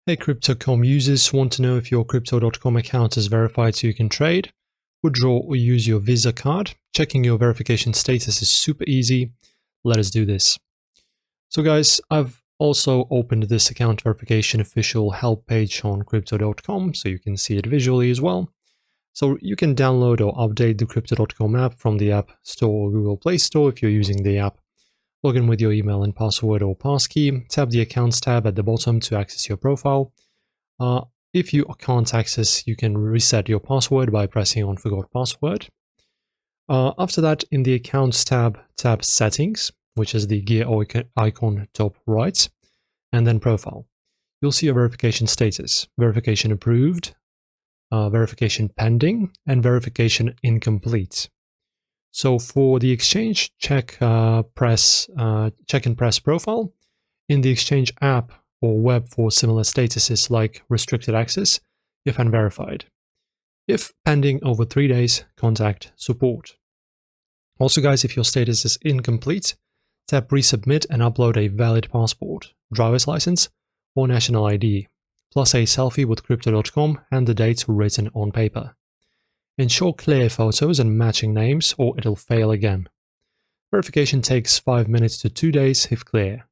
Hey, Crypto.com users want to know if your Crypto.com account is verified so you can trade, withdraw or use your Visa card. Checking your verification status is super easy. Let us do this. So guys, I've also opened this account verification official help page on Crypto.com so you can see it visually as well. So you can download or update the Crypto.com app from the App Store or Google Play Store if you're using the app. Log in with your email and password or passkey. Tap the Accounts tab at the bottom to access your profile. If you can't access, you can reset your password by pressing on Forgot Password. After that, in the Accounts tab, tap Settings, which is the gear icon top right, and then Profile. You'll see your verification status: verification approved, verification pending, and verification incomplete. So for the exchange, check and press profile. In the exchange app or web for similar statuses like restricted access if unverified. If pending over 3 days, contact support. Also guys, if your status is incomplete, tap resubmit and upload a valid passport, driver's license, or national ID, plus a selfie with Crypto.com and the dates written on paper. Ensure clear photos and matching names or it'll fail again. Verification takes 5 minutes to 2 days if clear.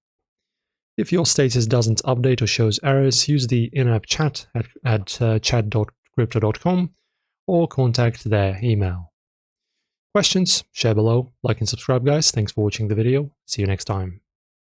If your status doesn't update or shows errors, use the in-app chat at chat.crypto.com or contact their email. Questions? Share below. Like and subscribe guys. Thanks for watching the video. See you next time.